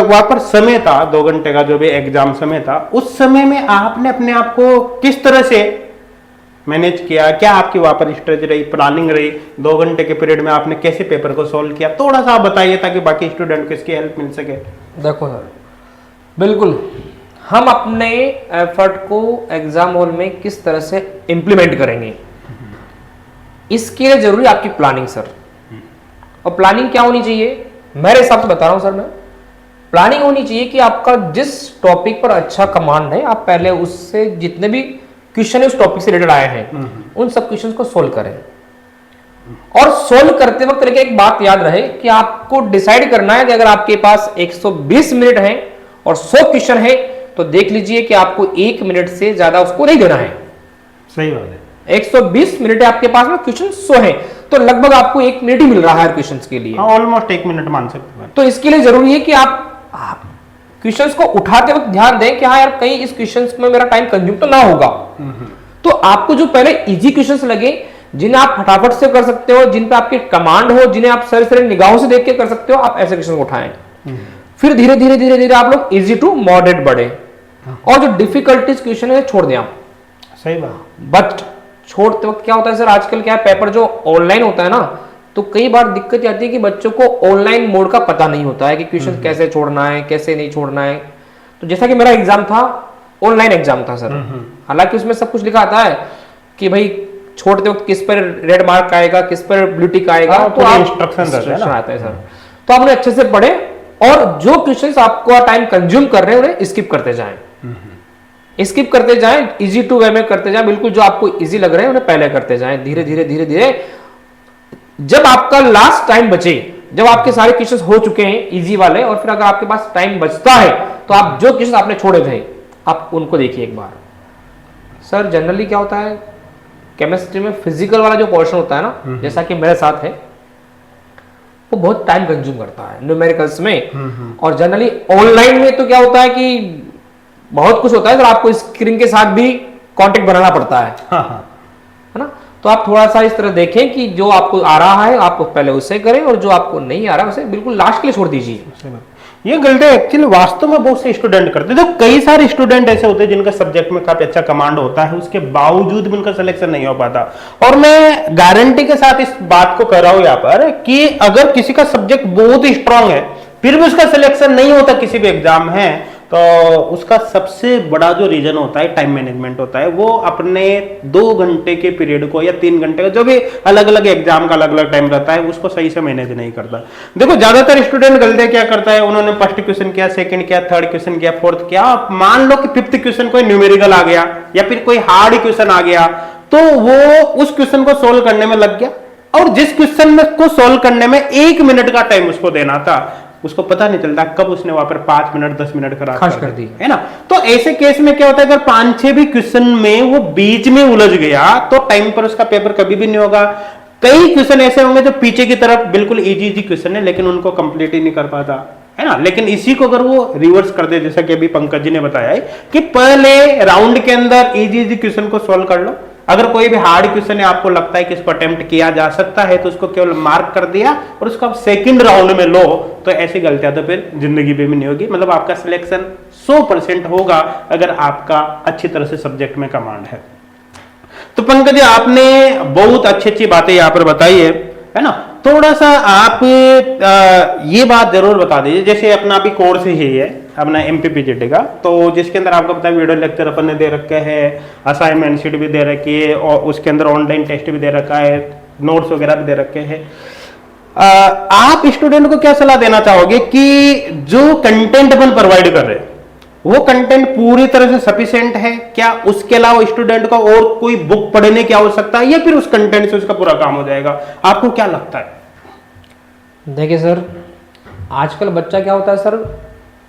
वहां पर समय था 2 घंटे का, जो भी एग्जाम समय था, उस समय में आपने अपने आप को किस तरह से मैनेज किया? क्या आपकी वहां पर स्ट्रेटेजी रही, प्लानिंग रही? 2 घंटे के पीरियड में आपने कैसे पेपर को सोल्व किया? थोड़ा सा आप बताइए ताकि बाकी स्टूडेंट को इसकी हेल्प मिल सके। देखो सर, बिल्कुल हम अपने एफर्ट को एग्जाम हॉल में किस तरह से इंप्लीमेंट करेंगे, इसके लिए जरूरी आपकी प्लानिंग सर। और प्लानिंग क्या होनी चाहिए, मेरे हिसाब से बता रहा हूं सर मैं, प्लानिंग होनी चाहिए कि आपका जिस टॉपिक पर अच्छा कमांड है, आप पहले उससे जितने भी क्वेश्चन है उस टॉपिक से रिलेटेड आए हैं उन सब क्वेश्चन को सोल्व करें। और सोल्व करते वक्त लेके एक बात याद रहे कि आपको डिसाइड करना है कि अगर आपके पास 120 मिनट है और 100 क्वेश्चन है तो देख लीजिए कि आपको 1 मिनट से ज्यादा उसको नहीं देना है। सही बात है। 120 मिनट है आपके पास में, क्वेश्चन 100 है, तो लगभग आपको 1 मिनट ही मिल रहा है क्वेश्चंस के लिए। ऑलमोस्ट 1 मिनट मान सकते हैं। तो इसके लिए जरूरी है कि आप क्वेश्चंस को उठाते वक्त ध्यान दें कि हाँ यार कहीं इस क्वेश्चंस में मेरा टाइम कंज्यूम तो ना होगा। तो आपको जो पहले इजी क्वेश्चंस लगे, जिन्हें आप फटाफट से कर सकते हो, जिन पे आपकी कमांड हो, जिन्हें आप सर निगाहों से देख के कर सकते हो, आप ऐसे क्वेश्चन उठाएं। फिर धीरे धीरे धीरे धीरे आप लोग इजी टू मॉडरेट बढ़े और जो डिफिकल्टीज क्वेश्चन है छोड़ दें आप। सही बात। बट छोड़ते वक्त क्या होता है सर, आजकल क्या है, पेपर जो ऑनलाइन होता है ना, तो कई बार दिक्कत आती है कि बच्चों को ऑनलाइन मोड का पता नहीं होता है कि क्वेश्चन कैसे छोड़ना है, कैसे नहीं छोड़ना है। तो जैसा कि मेरा एग्जाम था, ऑनलाइन एग्जाम था सर, हालांकि उसमें सब कुछ लिखा आता है कि भाई छोड़ते वक्त किस पर रेड मार्क आएगा, किस पर ब्लू टिक आएगा, तो आप इंस्ट्रक्शन आता है सर। तो आपने अच्छे से पढ़े और जो क्वेश्चंस आपको टाइम कंज्यूम कर रहे हैं उन्हें स्किप करते जाएं, स्किप करते जाएं, इजी टू वे में करते जाएं, बिल्कुल जो आपको इजी लग रहे हैं उन्हें पहले करते जाएं, धीरे धीरे धीरे धीरे। जब आपका लास्ट टाइम बचे, जब आपके सारे क्वेश्चंस हो चुके हैं इजी वाले, और फिर अगर आपके पास टाइम बचता है तो आप जो क्वेश्चन आपने छोड़े थे आप उनको देखिए एक बार। सर जनरली क्या होता है, केमिस्ट्री में फिजिकल वाला जो पोर्शन होता है ना, जैसा कि मेरे साथ है, वो बहुत टाइम कंज्यूम करता है न्यूमेरिकल्स में। और जनरली ऑनलाइन में तो क्या होता है कि बहुत कुछ होता है, तो आपको स्क्रीन के साथ भी कांटेक्ट बनाना पड़ता है, है ना। तो आप थोड़ा सा इस तरह देखें कि जो आपको आ रहा है आप पहले उसे करें और जो आपको नहीं आ रहा है उसे बिल्कुल लास्ट के लिए छोड़ दीजिए। ये गलती एक्चुअली वास्तव में बहुत से स्टूडेंट करते हैं। तो कई सारे स्टूडेंट ऐसे होते हैं जिनका सब्जेक्ट में काफी अच्छा कमांड होता है, उसके बावजूद भी उनका सिलेक्शन नहीं हो पाता। और मैं गारंटी के साथ इस बात को कर रहा हूं यहाँ पर कि अगर किसी का सब्जेक्ट बहुत ही स्ट्रांग है फिर भी उसका सिलेक्शन नहीं होता किसी भी एग्जाम है, तो उसका सबसे बड़ा जो रीजन होता है टाइम मैनेजमेंट होता है। वो अपने 2 घंटे के पीरियड को या 3 घंटे का, जो भी अलग अलग एग्जाम का अलग अलग टाइम रहता है, उसको सही से मैनेज नहीं करता। देखो ज्यादातर स्टूडेंट गलतियां क्या करता है, उन्होंने फर्स्ट क्वेश्चन किया, सेकंड किया, थर्ड क्वेश्चन किया, फोर्थ किया, मान लो कि 5th क्वेश्चन कोई न्यूमेरिकल आ गया या फिर कोई हार्ड क्वेश्चन आ गया, तो वो उस क्वेश्चन को सोल्व करने में लग गया। और जिस क्वेश्चन में को सोल्व करने में 1 मिनट का टाइम उसको देना था, उसको पता नहीं चलता कब उसने वहां पर 5 मिनट 10 मिनट खराब कर दी, है ना। तो ऐसे केस में क्या होता है, अगर 5-6 भी क्वेश्चन में वो बीच में उलझ गया तो टाइम पर उसका पेपर कभी भी नहीं होगा। कई क्वेश्चन ऐसे होंगे जो पीछे की तरफ बिल्कुल इजी क्वेश्चन है लेकिन उनको कंप्लीट ही नहीं कर पाता, है ना। लेकिन इसी को अगर वो रिवर्स कर दे, जैसा कि अभी पंकज जी ने बताया है कि पहले राउंड के अंदर इजी क्वेश्चन को सोल्व कर लो, अगर कोई भी हार्ड क्वेश्चन है आपको लगता है कि इसको अटेम्प्ट किया जा सकता है तो उसको केवल मार्क कर दिया और उसको आप सेकंड राउंड में लो, तो ऐसी गलतियां तो फिर जिंदगी में भी नहीं होगी। मतलब आपका सिलेक्शन 100% होगा अगर आपका अच्छी तरह से सब्जेक्ट में कमांड है। तो पंकज जी आपने बहुत अच्छी अच्छी बातें यहाँ पर बताई है ना। थोड़ा सा आप ये बात जरूर बता दीजिए, जैसे अपना अभी कोर्स ही है अपना MPPGD का, तो जिसके अंदर आपको पता है वीडियो लेक्चर अपन ने दे रखे हैं, असाइनमेंट शीट भी दे रखी है और उसके अंदर ऑनलाइन टेस्ट भी दे रखा है, नोट्स वगैरह भी दे रखे हैं। आप स्टूडेंट को क्या सलाह देना चाहोगे कि जो कंटेंट अपन प्रोवाइड कर रहे हैं वो कंटेंट पूरी तरह से सफिशिएंट है क्या? उसके अलावा स्टूडेंट को और कोई बुक पढ़ने की आवश्यकता है या फिर उस कंटेंट से उसका पूरा काम हो जाएगा? आपको क्या लगता है? देखिए सर, आजकल बच्चा क्या होता है सर,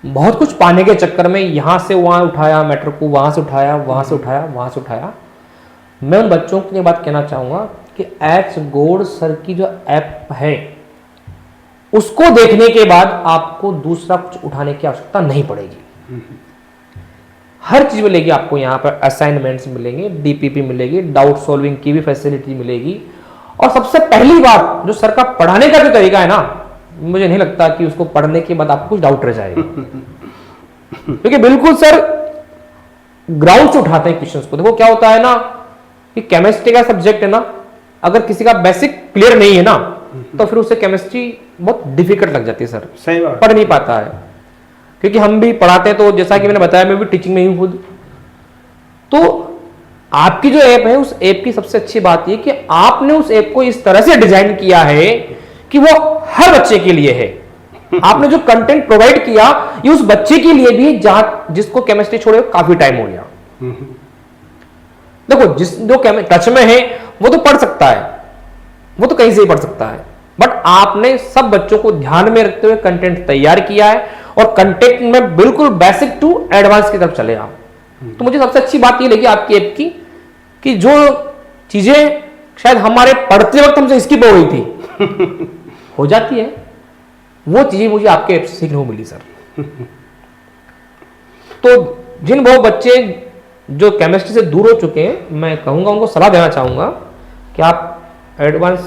बहुत कुछ पाने के चक्कर में यहां से वहां उठाया, मैटर को वहां से उठाया, वहां से उठाया, वहां से उठाया। मैं उन बच्चों के लिए बात कहना चाहूंगा कि एच गोड सर की जो ऐप है उसको देखने के बाद आपको दूसरा कुछ उठाने की आवश्यकता नहीं पड़ेगी। हर चीज मिलेगी आपको, यहाँ पर असाइनमेंट्स मिलेंगे, डीपीपी मिलेगी, डाउट सॉल्विंग की भी फैसिलिटी मिलेगी। और सबसे पहली बात, जो सर का पढ़ाने का जो तरीका है ना, मुझे नहीं लगता कि उसको पढ़ने के बाद आपको कुछ डाउट रह जाएगा, क्योंकि बिल्कुल सर ग्राउंड से उठाते हैं क्वेश्चंस को। देखो क्या होता है ना कि केमिस्ट्री का सब्जेक्ट है ना, अगर किसी का बेसिक क्लियर नहीं है ना तो फिर उसे केमिस्ट्री बहुत डिफिकल्ट लग जाती है सर, सही बात, पढ़ नहीं पाता है। क्योंकि हम भी पढ़ाते हैं, तो जैसा कि मैंने बताया मैं भी टीचिंग में हूं खुद। तो आपकी जो ऐप है, उस ऐप की सबसे अच्छी बात यह कि आपने उस ऐप को इस तरह से डिजाइन किया है कि वो हर बच्चे के लिए है। आपने जो कंटेंट प्रोवाइड किया ये उस बच्चे के लिए भी जहां जिसको केमिस्ट्री छोड़े काफी टाइम हो गया। देखो जो टच में है वो तो पढ़ सकता है, वो तो कहीं से ही पढ़ सकता है, बट आपने सब बच्चों को ध्यान में रखते हुए कंटेंट तैयार किया है और कंटेंट में बिल्कुल बेसिक टू एडवांस की तरफ चले आप। तो मुझे सबसे अच्छी बात ये लगी आपकी ऐप की कि जो चीजें शायद हमारे पढ़ते वक्त हमसे स्किप हो गई थी हो जाती है, वो चीजें मुझे आपके ऐप से सीखने को मिली सर। तो जिन वो बच्चे जो केमिस्ट्री से दूर हो चुके हैं, मैं कहूंगा उनको सलाह देना चाहूंगा कि आप एडवांस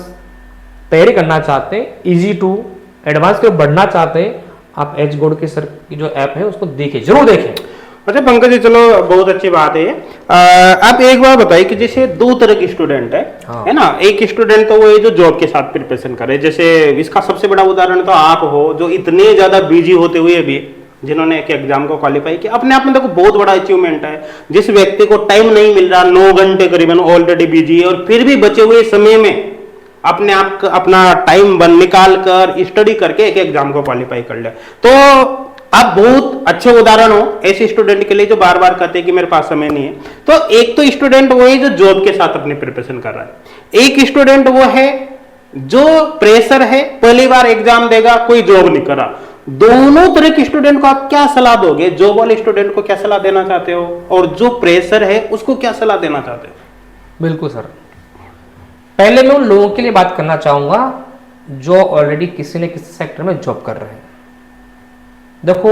तैयारी करना चाहते हैं, इजी टू एडवांस के बढ़ना चाहते हैं, आप एच गोड के सर की जो ऐप है उसको देखें, जरूर देखें। अच्छा पंकज जी, चलो बहुत अच्छी बात है। आप एक बार बताइए कि जैसे दो तरह के स्टूडेंट हाँ। है ना। एक स्टूडेंट तो वो है जो जॉब के साथ प्रिपरेशन करे, जैसे इसका सबसे बड़ा उदाहरण तो आप हो, जो इतने ज्यादा बिजी होते हुए भी जिन्होंने एक एग्जाम को क्वालिफाई किया, अपने आप में देखो बहुत बड़ा अचीवमेंट है। जिस व्यक्ति को टाइम नहीं मिल रहा, 9 घंटे करीबन ऑलरेडी बिजी है, और फिर भी बचे हुए समय में अपने आप अपना टाइम निकाल कर स्टडी करके एक एग्जाम को क्वालिफाई कर लिया, तो आप बहुत अच्छे उदाहरण हो ऐसे स्टूडेंट के लिए जो बार बार कहते हैं कि मेरे पास समय नहीं है। तो एक तो स्टूडेंट वो है जो जॉब के साथ अपनी प्रिपरेशन कर रहा है, एक स्टूडेंट वो है जो प्रेशर है, पहली बार एग्जाम देगा, कोई जॉब नहीं कर रहा। दोनों तरह के स्टूडेंट को आप क्या सलाह दोगे? जॉब वाले स्टूडेंट को क्या सलाह देना चाहते हो, और जो प्रेशर है उसको क्या सलाह देना चाहते हो? बिल्कुल सर, पहले मैं उन लोगों के लिए बात करना चाहूंगा जो ऑलरेडी किसी न किसी सेक्टर में जॉब कर रहे हैं। देखो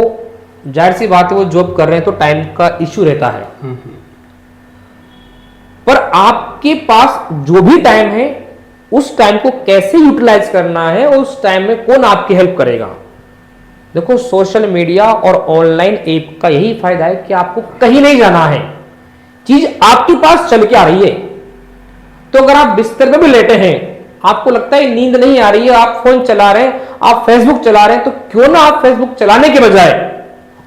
जाहिर सी बात है, वो जॉब कर रहे हैं तो टाइम का इश्यू रहता है, पर आपके पास जो भी टाइम है उस टाइम को कैसे यूटिलाइज करना है, उस टाइम में कौन आपकी हेल्प करेगा। देखो सोशल मीडिया और ऑनलाइन ऐप का यही फायदा है कि आपको कहीं नहीं जाना है, चीज आपके पास चल के आ रही है। तो अगर आप बिस्तर पे भी लेटे हैं, आपको लगता है नींद नहीं आ रही है, आप फोन चला रहे हैं, आप फेसबुक चला रहे हैं, तो क्यों ना आप फेसबुक चलाने के बजाय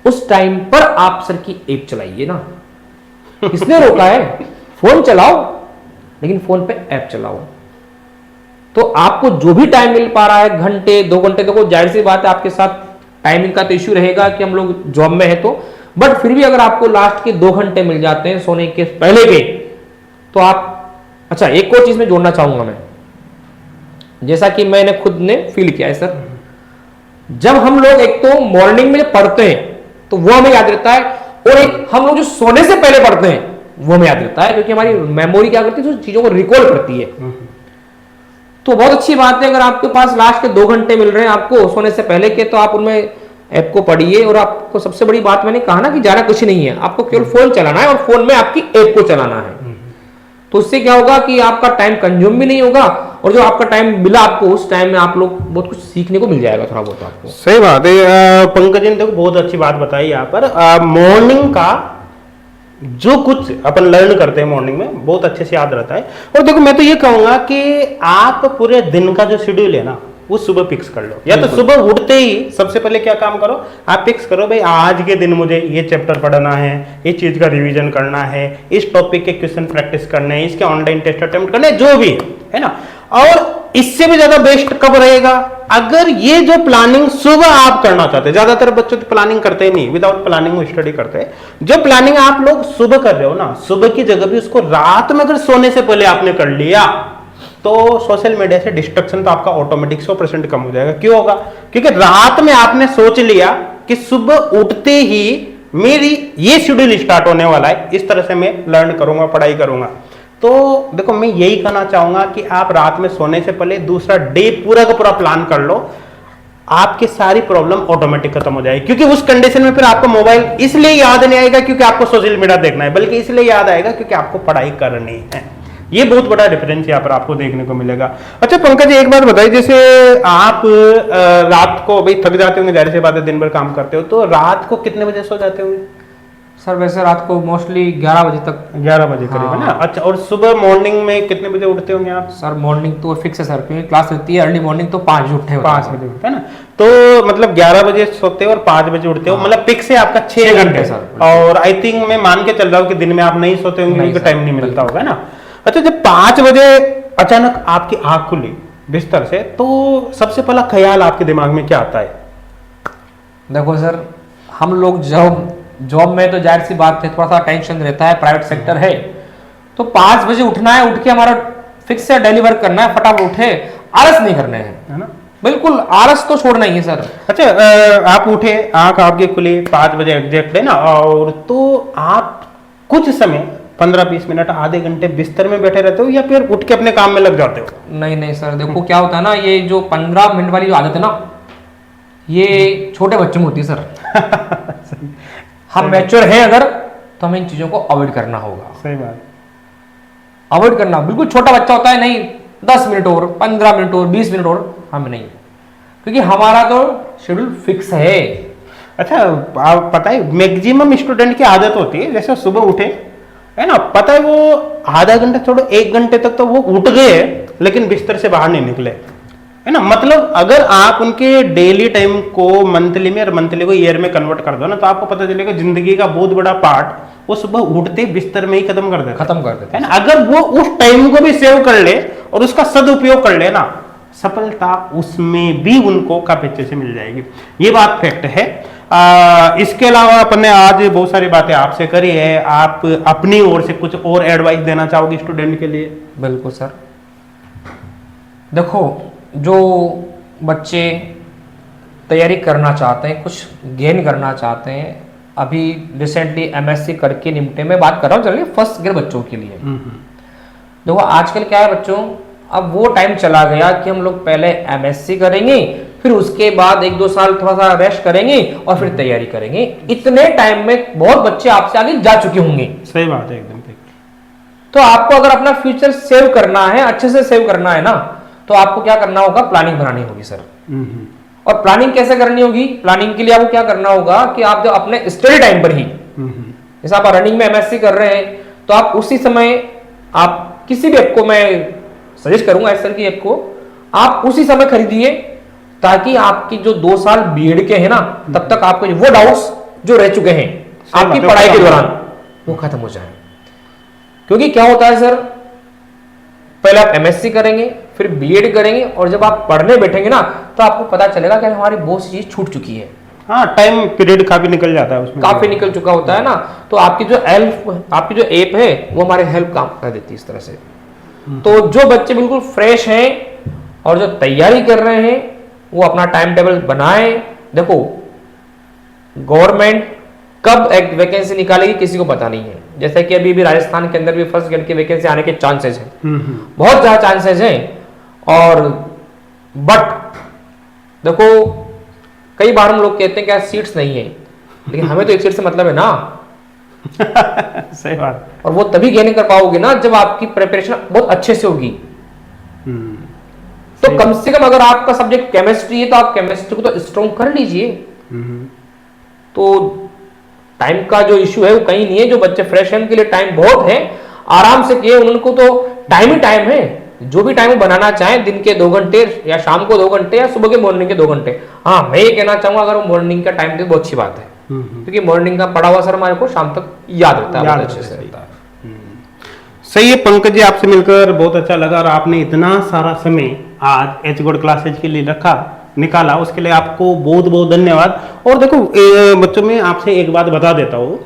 उस टाइम पर आप सर की ऐप चलाइए ना। किसने रोका है? फोन चलाओ, लेकिन फोन पे ऐप चलाओ। तो आपको जो भी टाइम मिल पा रहा है, घंटे 2 घंटे, देखो जाहिर सी बात है आपके साथ टाइमिंग का तो इश्यू रहेगा कि हम लोग जॉब में है तो, बट फिर भी अगर आपको लास्ट के 2 घंटे मिल जाते हैं सोने के पहले के, तो आप अच्छा एक और चीज में जोड़ना चाहूंगा मैं, जैसा कि मैंने खुद ने फील किया है सर, जब हम लोग एक तो मॉर्निंग में पढ़ते हैं तो वो हमें याद रहता है, और एक हम लोग जो सोने से पहले पढ़ते हैं वो हमें याद रहता है, क्योंकि हमारी मेमोरी क्या करती है, तो चीजों को रिकॉल करती है। तो बहुत अच्छी बात है अगर आपके पास लास्ट के 2 घंटे मिल रहे हैं आपको सोने से पहले के, तो आप उनमें ऐप को पढ़िए। और आपको सबसे बड़ी बात मैंने कहा ना कि ज्यादा कुछ नहीं है, आपको केवल फोन चलाना है और फोन में आपकी ऐप को चलाना है। तो उससे क्या होगा कि आपका टाइम कंज्यूम भी नहीं होगा, और जो आपका टाइम मिला आपको उस टाइम में आप लोग बहुत कुछ सीखने को मिल जाएगा थोड़ा बहुत आपको। सही बात है पंकज जी ने देखो बहुत अच्छी बात बताई यहाँ पर। मॉर्निंग का जो कुछ अपन लर्न करते हैं मॉर्निंग में बहुत अच्छे से याद रहता है। और देखो मैं तो ये कहूंगा कि आप पूरे दिन का जो शेड्यूल है ना वो सुबह फिक्स कर लो, या तो सुबह उठते ही सबसे पहले क्या काम करो, आप फिक्स करो भाई आज के दिन मुझे ये चैप्टर पढ़ना है, इस चीज का रिवीजन करना है, इस टॉपिक के क्वेश्चन प्रैक्टिस करने हैं, इसके ऑनलाइन टेस्ट अटेम्प्ट करने हैं, जो भी है ना। और इससे भी ज्यादा बेस्ट कब रहेगा, अगर ये जो प्लानिंग सुबह आप करना चाहते हैं, ज्यादातर बच्चे तो प्लानिंग करते ही नहीं, विदाउट प्लानिंग वो स्टडी करते हैं। जो प्लानिंग आप लोग सुबह कर रहे हो ना, सुबह की जगह भी उसको रात में अगर सोने से पहले आपने कर लिया, तो सोशल मीडिया से डिस्ट्रक्शन तो आपका ऑटोमेटिक 100% कम हो जाएगा। क्यों होगा? क्योंकि रात में आपने सोच लिया कि सुबह उठते ही मेरी ये शेड्यूल स्टार्ट होने वाला है, इस तरह से मैं लर्न करूंगा, पढ़ाई करूंगा। तो देखो मैं यही कहना चाहूंगा कि आप रात में सोने से पहले दूसरा डे पूरा का पूरा प्लान कर लो, आपकी सारी प्रॉब्लम ऑटोमेटिक खत्म हो जाएगी। क्योंकि उस कंडीशन में फिर आपको मोबाइल इसलिए याद नहीं आएगा क्योंकि आपको सोशल मीडिया देखना है, बल्कि इसलिए याद आएगा क्योंकि आपको पढ़ाई करनी है। ये बहुत बड़ा डिफरेंस यहाँ पर आपको देखने को मिलेगा। अच्छा पंकज एक बात बताइए, जैसे आप रात को भाई थक जाते होंगे, जाहिर सी बात है दिन भर काम करते हो, तो रात को कितने बजे सो जाते होंगे? सर वैसे रात को मोस्टली 11 बजे तक। 11 बजे करीब है ना? अच्छा, और सुबह मॉर्निंग में कितने बजे उठते होंगे आप? सर मॉर्निंग तो फिक्स है सर, क्योंकि क्लास रहती है अर्ली मॉर्निंग, तो 5 बजे उठे 5 बजे उठते हैं ना, तो मतलब 11 बजे सोते हो और 5 बजे उठते हो, मतलब पिक से आपका 6 घंटे सर। और आई थिंक मैं मान के चल रहा हूँ कि दिन में आप नहीं सोते होंगे क्योंकि टाइम नहीं मिलता होगा ना। अच्छा, जब 5 बजे अचानक आपकी आंख खुली बिस्तर से, तो सबसे पहला ख्याल आपके दिमाग में क्या आता है? देखो सर, हम लोग जॉब में तो जाहिर सी बात है थोड़ा सा टेंशन रहता है, प्राइवेट सेक्टर है, तो 5 बजे उठना है, उठ के हमारा फिक्स है डेली वर्क करना है, फटाफट उठे, आलस नहीं करने हैं, है ना? बिल्कुल आलस तो छोड़ना ही है सर। अच्छा, आप उठे, आंख आपकी खुली 5 बजे एग्जैक्ट है ना, और तो आप कुछ समय 15-20 मिनट आधे घंटे बिस्तर में बैठे रहते हो या फिर उठ के अपने काम में लग जाते हो? नहीं नहीं सर, देखो क्या होता है ना, ये जो 15 मिनट वाली जो आदत है ना, ये छोटे बच्चों में होती है सर। हम मैच्योर हैं अगर, तो हमें इन चीजों को अवॉइड करना होगा। सही बात। अवॉइड करना, बिल्कुल छोटा बच्चा होता है नहीं 10 मिनट और 15 मिनट और 20 मिनट और, हम नहीं, क्योंकि हमारा तो शेड्यूल फिक्स है। अच्छा, आप पता है मैक्सिमम स्टूडेंट की आदत होती है जैसे सुबह उठे है ना, पता है वो आधा घंटा छोड़ो 1 घंटे तक तो वो उठ गए लेकिन बिस्तर से बाहर नहीं निकले, है ना। मतलब अगर आप उनके डेली टाइम को मंथली में और मंथली को ईयर में कन्वर्ट कर दो ना, तो आपको पता चलेगा जिंदगी का बहुत बड़ा पार्ट वो सुबह उठते बिस्तर में ही खत्म कर देते, है ना। अगर वो उस टाइम को भी सेव कर ले और उसका सदुपयोग कर ले ना, सफलता उसमें भी उनको काफी अच्छे से मिल जाएगी। ये बात फैक्ट है। इसके अलावा अपन ने आज बहुत सारी बातें आपसे करी है, आप अपनी ओर से कुछ और एडवाइस देना चाहोगे स्टूडेंट के लिए? बिल्कुल सर, देखो जो बच्चे तैयारी करना चाहते हैं, कुछ गेन करना चाहते हैं, अभी रिसेंटली एमएससी करके निपटे, मैं बात कर रहा हूँ चलिए फर्स्ट ग्रेड बच्चों के लिए। देखो आजकल क्या है बच्चों, अब वो टाइम चला गया कि हम लोग पहले एमएससी करेंगे, फिर उसके बाद 1-2 साल थोड़ा सा रेस्ट करेंगे और फिर तैयारी करेंगे। इतने टाइम में बहुत बच्चे आपसे आगे जा चुके होंगे। सही बात है, एकदम ठीक। तो आपको अगर अपना फ्यूचर सेव करना है, अच्छे से सेव करना है ना, तो आपको क्या करना होगा, प्लानिंग बनानी होगी सर। और प्लानिंग कैसे करनी होगी? प्लानिंग के लिए आपको क्या करना होगा कि आप जब अपने स्टडी टाइम पर ही, जैसे आप रनिंग में एमएससी कर रहे हैं, तो आप उसी समय आप किसी भी ऐप को, मैं सजेस्ट करूंगा एक्सेल की ऐप को, आप उसी समय खरीदिए, ताकि आपकी जो 2 साल बीएड के हैं ना, तब तक आपको वो डाउट्स जो रह चुके हैं आपकी पढ़ाई के दौरान वो खत्म हो जाए। क्योंकि क्या होता है सर, पहले आप एमएससी करेंगे, फिर बीएड करेंगे, और जब आप पढ़ने बैठेंगे ना, तो आपको पता चलेगा कि हमारी बहुत सी चीज छूट चुकी है। हाँ, टाइम पीरियड काफी निकल जाता है उसमें, काफी निकल चुका होता है ना। तो आपकी जो ऐप है वो हमारे हेल्प काम कर देती है इस तरह से। तो जो बच्चे बिल्कुल फ्रेश हैं और जो तैयारी कर रहे हैं, वो अपना टाइम टेबल बनाएं। देखो गवर्नमेंट कब एक वैकेंसी निकालेगी किसी को पता नहीं है। जैसे कि अभी भी राजस्थान के अंदर भी फर्स्ट ग्रेड की वैकेंसी आने के चांसेस हैं, बहुत ज्यादा चांसेस हैं। और बट देखो कई बार हम लोग कहते हैं कि सीट्स नहीं है, लेकिन हमें तो एक सीट से मतलब है ना। सही बात। और वो तभी गेन कर पाओगे ना जब आपकी प्रिपरेशन बहुत अच्छे से होगी। तो कम से कम अगर आपका सब्जेक्ट केमिस्ट्री है, तो आप केमिस्ट्री को तो स्ट्रॉन्ग कर लीजिए। तो टाइम का जो इश्यू है वो कहीं नहीं है। जो बच्चे फ्रेश हैं उनके लिए टाइम बहुत है, आराम से किए, उनको तो टाइम ही टाइम है। जो भी टाइम बनाना चाहे, दिन के 2 घंटे या शाम को 2 घंटे या सुबह के मॉर्निंग के 2 घंटे। हाँ, मैं ये कहना चाहूंगा अगर वो मॉर्निंग का टाइम दे बहुत अच्छी बात है, क्योंकि मॉर्निंग का पढ़ा हुआ सर हमारे को शाम तक याद रहता है, अच्छे से रहता है। सही है पंकज जी, आपसे मिलकर बहुत अच्छा लगा, और आपने इतना सारा समय आज एच गुड क्लासेज के लिए निकाला, उसके लिए आपको बहुत बहुत धन्यवाद। और देखो बच्चों, में आपसे एक बात बता देता हूँ,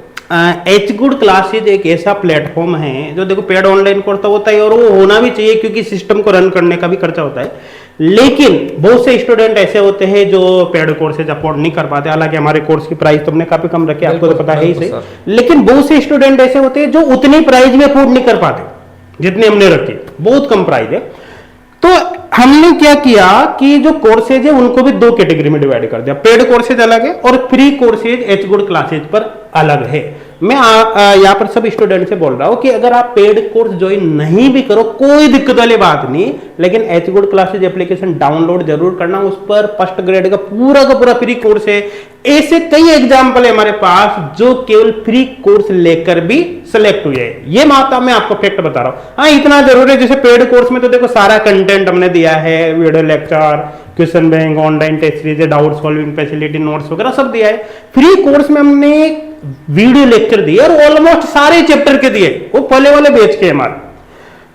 एच गुड क्लासेज एक ऐसा प्लेटफॉर्म है जो देखो पेड ऑनलाइन कोर्स तो होता है और वो होना भी चाहिए, क्योंकि सिस्टम को रन करने का भी खर्चा होता है, लेकिन बहुत से स्टूडेंट ऐसे होते हैं जो पेड कोर्सेज अफोर्ड नहीं कर पाते। हालांकि हमारे कोर्स की प्राइस तो हमने काफी कम रखी है, आपको तो बिल्कुल, पता है ही बिल्कुल सही। लेकिन बहुत से स्टूडेंट ऐसे होते हैं जो उतनी प्राइस में अफोर्ड नहीं कर पाते जितनी हमने रखी, बहुत कम प्राइस है। तो हमने क्या किया कि जो कोर्सेज है उनको भी दो कैटेगरी में डिवाइड कर दिया। पेड कोर्सेज अलग है और free courses H good classes पर अलग है। मैं यहाँ पर सब स्टूडेंट से बोल रहा हूं कि अगर आप पेड कोर्स ज्वाइन नहीं भी करो कोई दिक्कत वाली बात नहीं, लेकिन H good classes application download जरूर करना। उस पर फर्स्ट ग्रेड का पूरा फ्री कोर्स है। ऐसे कई एग्जाम्पल है हमारे पास जो केवल फ्री कोर्स लेकर भी सिलेक्ट हुए हैं। ये माता मैं आपको फैक्ट बता रहा हूं। हाँ, इतना जरूर है, जैसे पेड कोर्स में तो देखो सारा कंटेंट हमने दिया है, video lecture, question bank, online test series, doubt solving facility, notes वगैरह सब दिया है। फ्री कोर्स में हमने वीडियो लेक्चर दिए और ऑलमोस्ट सारे चैप्टर के दिए, वो पहले वाले बैच के हमारे।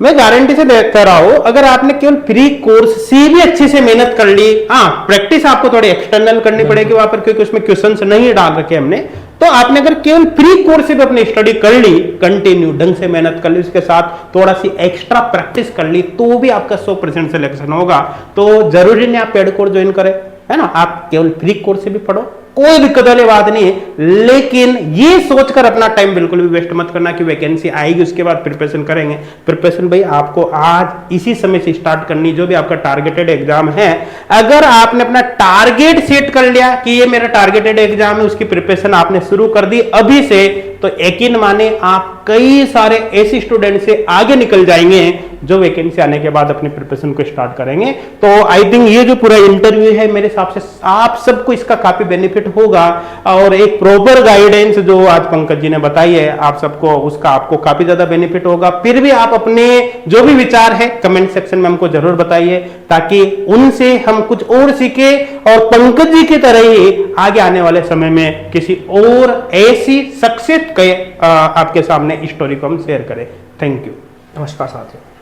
मैं गारंटी से कह रहा हूं, अगर आपने केवल फ्री कोर्स से भी अच्छे से मेहनत कर ली, हाँ प्रैक्टिस आपको थोड़ी एक्सटर्नल करनी पड़ेगी वहां पर, क्योंकि उसमें क्वेश्चंस नहीं डाल रखे हमने, तो आपने अगर केवल फ्री कोर्स से भी अपनी स्टडी कर ली, कंटिन्यू ढंग से मेहनत कर ली, उसके साथ थोड़ा सी एक्स्ट्रा प्रैक्टिस कर ली, तो भी आपका 100% सिलेक्शन होगा। तो जरूरी नहीं आप पेड कोर्स ज्वाइन करें, है ना, आप केवल फ्री कोर्स से भी पढ़ो, कोई दिक्कत वाली बात नहीं है। लेकिन ये सोचकर अपना टाइम बिल्कुल भी वेस्ट मत करना कि वैकेंसी आएगी उसके बाद प्रिपरेशन करेंगे। प्रिपरेशन भाई आपको आज इसी समय से स्टार्ट करनी, जो भी आपका टारगेटेड एग्जाम है। अगर आपने अपना टारगेट सेट कर लिया कि ये मेरा टारगेटेड एग्जाम है, उसकी प्रिपरेशन आपने शुरू कर दी अभी से, तो यकीन माने आप कई सारे ऐसे स्टूडेंट से आगे निकल जाएंगे जो वैकेंसी आने के बाद अपनी प्रिपरेशन को स्टार्ट करेंगे। तो आई थिंक ये जो पूरा इंटरव्यू है मेरे हिसाब से आप सबको इसका काफी बेनिफिट होगा, और एक प्रॉपर गाइडेंस जो आज पंकज जी ने बताई है आप सबको, उसका आपको काफी ज्यादा बेनिफिट होगा। फिर भी आप अपने जो भी विचार है कमेंट सेक्शन में हमको जरूर बताइए, ताकि उनसे हम कुछ और सीखे और पंकज जी की तरह ही आगे आने वाले समय में किसी और ऐसी सक्सेस के आपके सामने स्टोरी को हम शेयर करें। Thank you. नमस्कार साथियों।